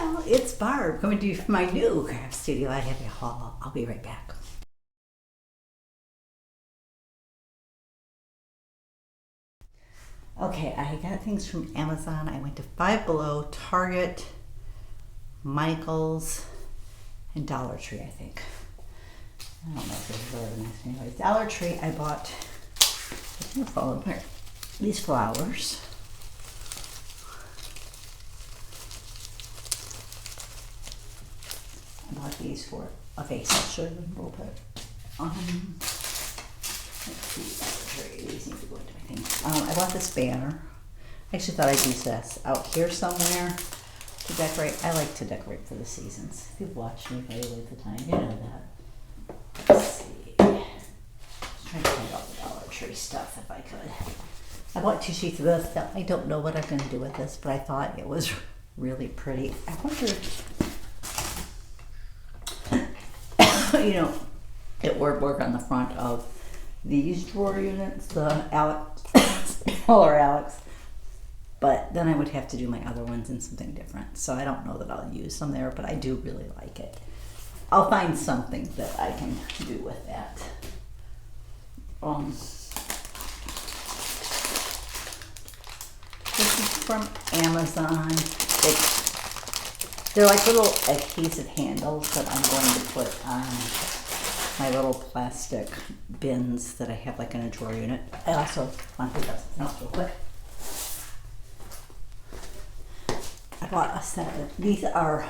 Well, it's Barb coming to you from my new craft studio. I have a haul. I'll be right back. Okay, I got things from Amazon. I went to Five Below, Target, Michael's, and Dollar Tree, I think. I don't know if this is really nice. Anyways, Dollar Tree, I bought these flowers. I bought these for a vase. I'll show you in a little bit. Let's see, Dollar Tree. These need to go into my thing. I bought this banner. I actually thought I'd use this out here somewhere to decorate. I like to decorate for the seasons. If you've watched me for any length of time, you know that. Let's see. Just trying to find all the Dollar Tree stuff if I could. I bought 2 sheets of this stuff. I don't know what I'm going to do with this, but I thought it was really pretty. I wonder, you know, it would work on the front of these drawer units, the Alex, or Alex, but then I would have to do my other ones in something different. So I don't know that I'll use them there, but I do really like it. I'll find something that I can do with that. This is from Amazon. They're like little adhesive handles that I'm going to put on my little plastic bins that I have like in a drawer unit. I also want to pick up something else real quick. I bought a set of, these are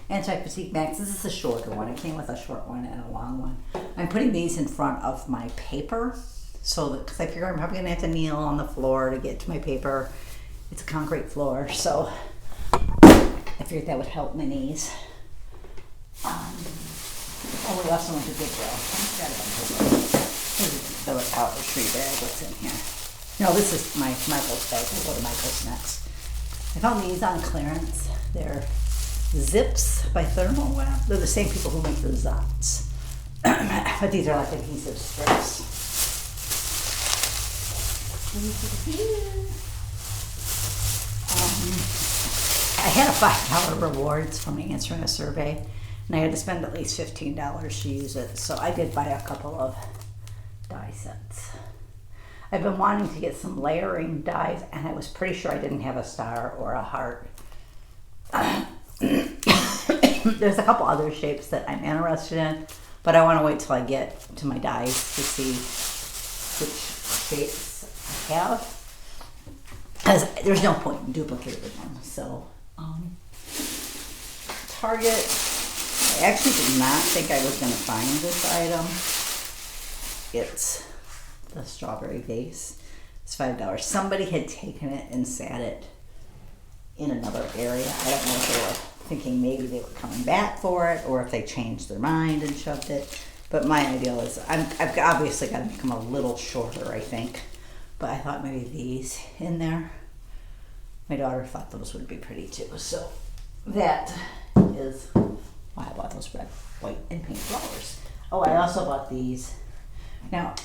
anti-fatigue mags. This is a shorter one. It came with a short one and a long one. I'm putting these in front of my paper so that, because I figure I'm probably gonna have to kneel on the floor to get to my paper. It's a concrete floor, so I figured that would help my knees. Oh, we also went to Goodwill. I forgot about Goodwill. This is the Dollar Tree bag. What's in here? No, this is my Michael's bag. We'll go to Michael's next. I found these on clearance. They're Zips by Thermoweb. They're the same people who make the Zots. But these are like adhesive strips. I had a $5 rewards from answering a survey, and I had to spend at least $15 to use it. So I did buy a couple of die sets. I've been wanting to get some layering dies, and I was pretty sure I didn't have a star or a heart. There's a couple other shapes that I'm interested in, but I want to wait till I get to my dies to see which shapes I have, because there's no point in duplicating them. So Target, I actually did not think I was going to find this item. It's the strawberry vase. It's $5. Somebody had taken it and sat it in another area. I don't know if they were thinking maybe they were coming back for it, or if they changed their mind and shoved it. But my idea is, I've obviously got to make them a little shorter, I think. But I thought maybe these in there. My daughter thought those would be pretty too. So that is why I bought those red, white, and pink flowers. Oh, I also bought these. Now,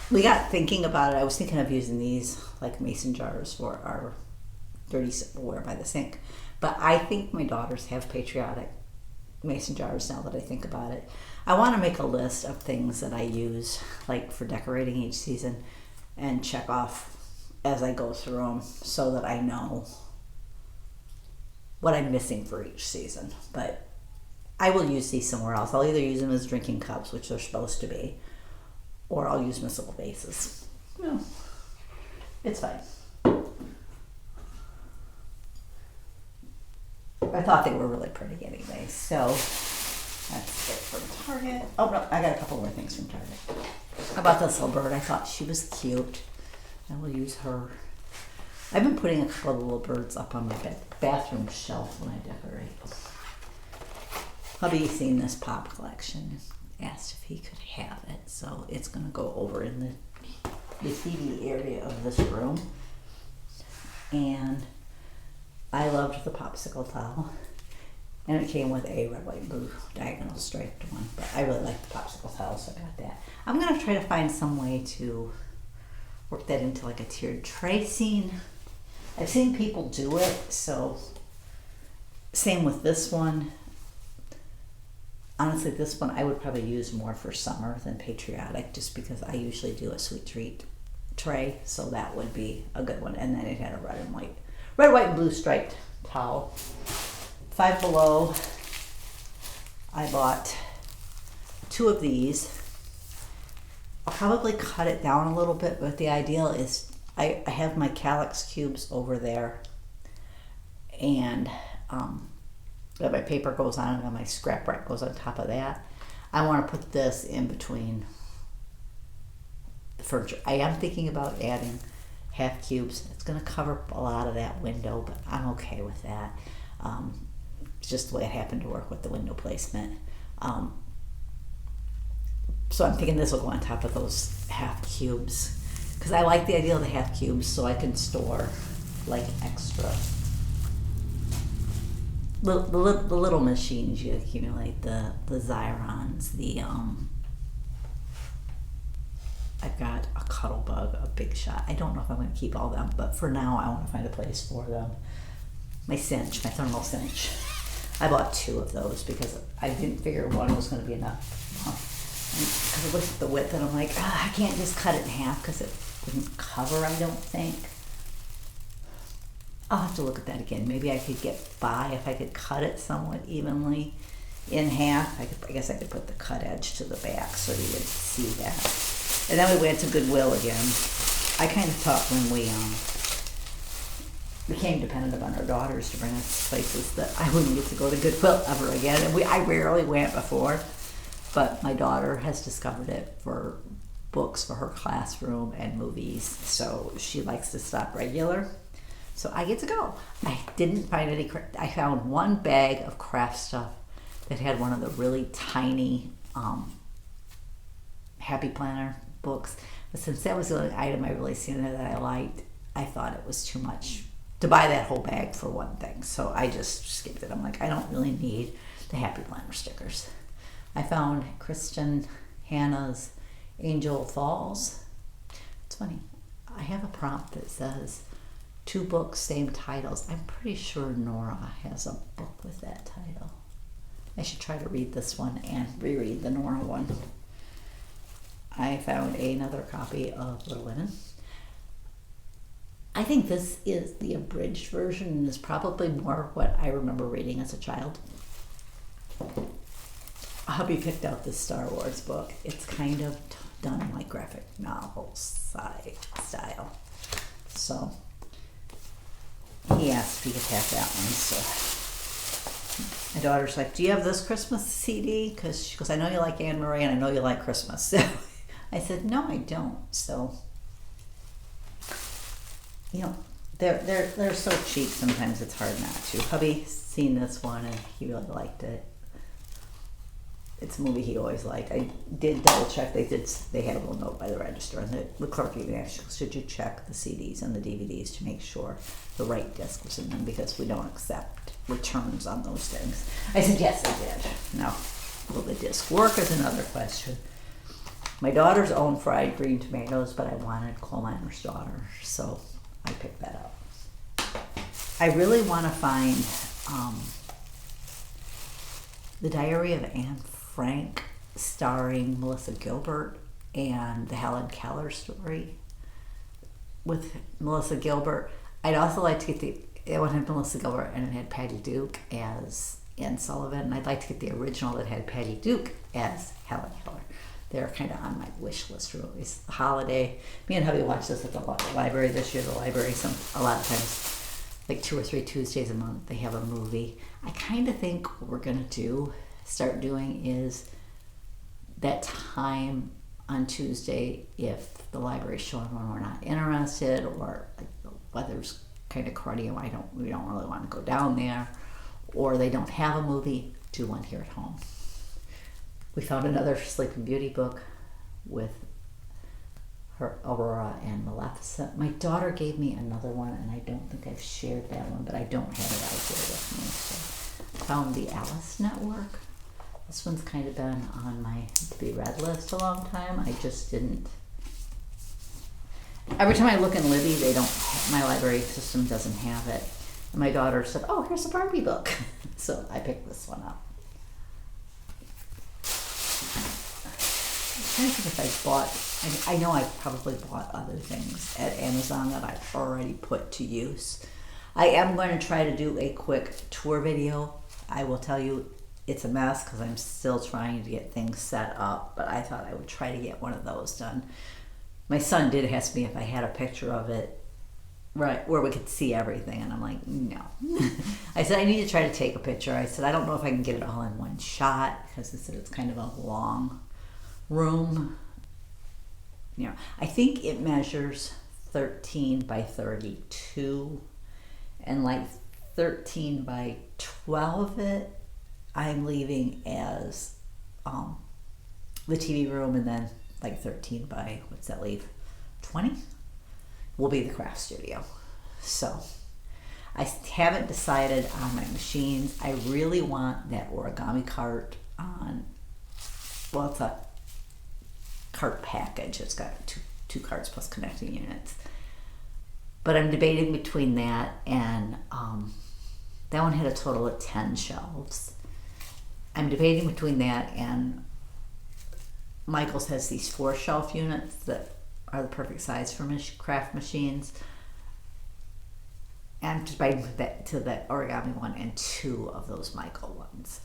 we got thinking about it. I was thinking of using these like mason jars for our dirty silverware by the sink. But I think my daughters have patriotic mason jars now that I think about it. I want to make a list of things that I use like for decorating each season and check off as I go through them so that I know what I'm missing for each season. But I will use these somewhere else. I'll either use them as drinking cups, which they're supposed to be, or I'll use them as little vases. No, it's fine. I thought they were really pretty anyway, so that's it from Target. Oh no, I got a couple more things from Target. I bought this little bird. I thought she was cute. I will use her. I've been putting a couple of little birds up on my bathroom shelf when I decorate. Hubby's seen this pop collection, asked if he could have it, so it's going to go over in the TV area of this room. And I loved the popsicle towel, and it came with a red, white, and blue diagonal striped one, but I really like the popsicle towel, so I got that. I'm going to try to find some way to work that into like a tiered tracing. I've seen people do it, so Same with this one. Honestly, this one I would probably use more for summer than patriotic, just because I usually do a sweet treat tray, so that would be a good one. And then it had a red, white, and blue striped towel. Five Below, I bought 2 of these. I'll probably cut it down a little bit, but the ideal is I have my calyx cubes over there, and my paper goes on and my scrap rack goes on top of that. I want to put this in between the furniture. I am thinking about adding half cubes. It's going to cover a lot of that window, but I'm okay with that. It's just the way it happened to work with the window placement. So I'm thinking this will go on top of those half cubes, because I like the idea of the half cubes, so I can store like extra. The little machines you accumulate, the Xyrons, I've got a Cuttlebug, a Big Shot. I don't know if I'm going to keep all them, but for now I want to find a place for them. My thermal cinch. I bought 2 of those because I didn't figure one was going to be enough. Because I looked at the width and I'm like, I can't just cut it in half because it wouldn't cover, I don't think. I'll have to look at that again. Maybe I could get by if I could cut it somewhat evenly in half. I guess I could put the cut edge to the back so you would see that. And then we went to Goodwill again. I kind of thought when we became dependent upon our daughters to bring us places that I wouldn't get to go to Goodwill ever again. And I rarely went before, but my daughter has discovered it for books for her classroom and movies, so she likes to stop regular. So I get to go. I didn't find any. I found one bag of craft stuff that had one of the really tiny Happy Planner books. But since that was the only item I really seen there that I liked, I thought it was too much to buy that whole bag for one thing. So I just skipped it. I'm like, I don't really need the Happy Planner stickers. I found Kristen Hanna's Angel Falls. It's funny. I have a prompt that says 2 books, same titles. I'm pretty sure Nora has a book with that title. I should try to read this one and reread the Nora one. I found another copy of Little Women. I think this is the abridged version and is probably more what I remember reading as a child. Hubby picked out this Star Wars book. It's kind of done in like graphic novel style. So he asked if he could have that one. So my daughter's like, do you have this Christmas CD? Because she goes, I know you like Anne Marie and I know you like Christmas. So I said, no, I don't. So, you know, they're so cheap sometimes it's hard not to. Hubby's seen this one and he really liked it. It's a movie he always liked. I did double check. They had a little note by the register, and the clerk even asked, should you check the CDs and the DVDs to make sure the right disc was in them, because we don't accept returns on those things. I said, yes, I did. Now, will the disc work is another question. My daughters own fried green tomatoes, but I wanted coal miner's daughter, so I picked that up. I really want to find The Diary of Anne Frank, starring Melissa Gilbert, and the Helen Keller story with Melissa Gilbert. I'd also like to get it one had Melissa Gilbert and it had Patty Duke as Anne Sullivan, and I'd like to get the original that had Patty Duke as Helen Keller. They're kind of on my wish list really. It's the holiday. Me and hubby watched this at the library this year. The library, a lot of times, like 2 or 3 Tuesdays a month, they have a movie. I kind of think what we're going to start doing is that time on Tuesday, if the library's showing when we're not interested, or like the weather's kind of cruddy and we don't really want to go down there, or they don't have a movie, do one here at home. We found another Sleeping Beauty book with her Aurora and Maleficent. My daughter gave me another one, and I don't think I've shared that one, but I don't have it out here with me. So found the Alice Network. This one's kind of been on my to be read list a long time. I just didn't. Every time I look in Libby, my library system doesn't have it. And my daughter said, oh, here's a Barbie book. So I picked this one up. I'm trying to think if I bought, I know I probably bought other things at Amazon that I've already put to use. I am going to try to do a quick tour video. I will tell you it's a mess because I'm still trying to get things set up, but I thought I would try to get one of those done. My son did ask me if I had a picture of it right where we could see everything, and I'm like, no. I said, I need to try to take a picture. I said, I don't know if I can get it all in one shot because I said it's kind of a long room. You know, I think it measures 13 by 32, and like 13 by 12 it I'm leaving as the TV room, and then like 13 by, what's that leave, 20 will be the craft studio. So I haven't decided on my machines. I really want that origami cart on, well, it's a cart package. It's got two carts plus connecting units. But I'm debating between that and that one had a total of 10 shelves. I'm debating between that and Michael's has these 4 shelf units that are the perfect size for craft machines. And I'm debating that to that origami one and 2 of those Michael ones.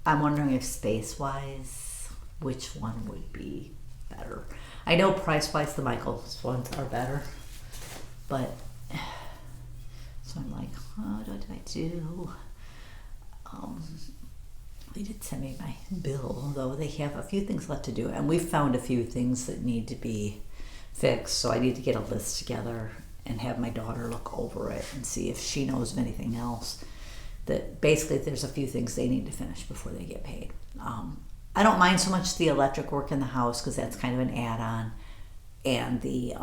I'm wondering if space-wise, which one would be better. I know price-wise the Michael's ones are better, but so I'm like, what do I do? They did send me my bill, though they have a few things left to do, and we found a few things that need to be fixed, so I need to get a list together and have my daughter look over it and see if she knows of anything else. That basically there's a few things they need to finish before they get paid. I don't mind so much the electric work in the house because that's kind of an add-on, and the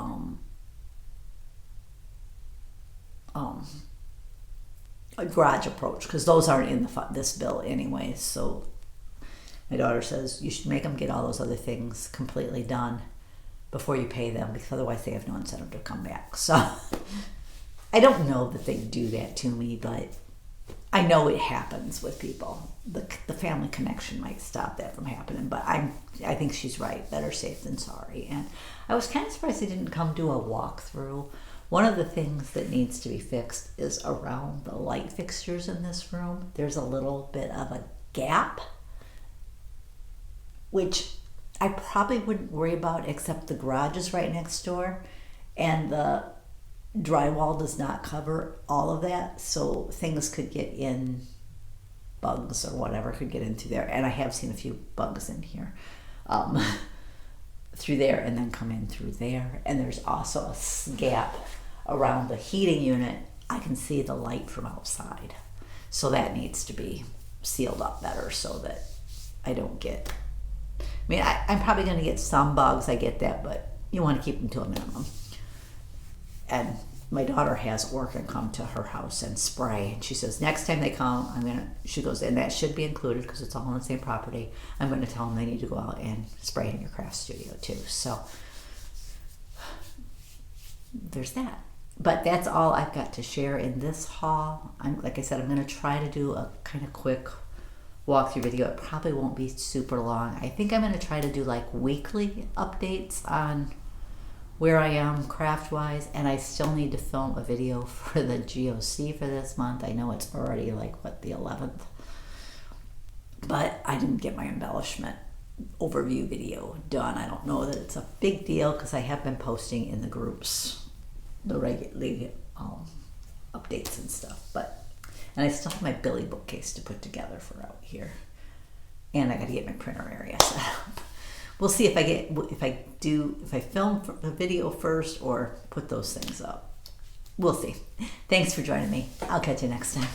a garage approach, because those aren't in this bill anyway. So my daughter says you should make them get all those other things completely done before you pay them, because otherwise they have no incentive to come back. So I don't know that they do that to me, but I know it happens with people. The family connection might stop that from happening, but I think she's right. Better safe than sorry. And I was kind of surprised they didn't come do a walkthrough. One of the things that needs to be fixed is around the light fixtures in this room. There's a little bit of a gap, which I probably wouldn't worry about, except the garage is right next door and the drywall does not cover all of that, so things could get in, bugs or whatever could get into there, and I have seen a few bugs in here through there and then come in through there. And there's also a gap around the heating unit. I can see the light from outside, so that needs to be sealed up better so that I don't get, I mean, I'm probably going to get some bugs, I get that, but you want to keep them to a minimum. And my daughter has Orkin come to her house and spray, and she says next time they come, she goes, and that should be included because it's all on the same property, I'm going to tell them they need to go out and spray in your craft studio too. So there's that. But that's all I've got to share in this haul. Like I said, I'm going to try to do a kind of quick walkthrough video. It probably won't be super long. I think I'm going to try to do like weekly updates on where I am craft-wise, and I still need to film a video for the GOC for this month. I know it's already like, what, the 11th? But I didn't get my embellishment overview video done. I don't know that it's a big deal because I have been posting in the groups the regular updates and stuff. And I still have my Billy bookcase to put together for out here. And I got to get my printer area set up. We'll see if I film the video first or put those things up. We'll see. Thanks for joining me. I'll catch you next time.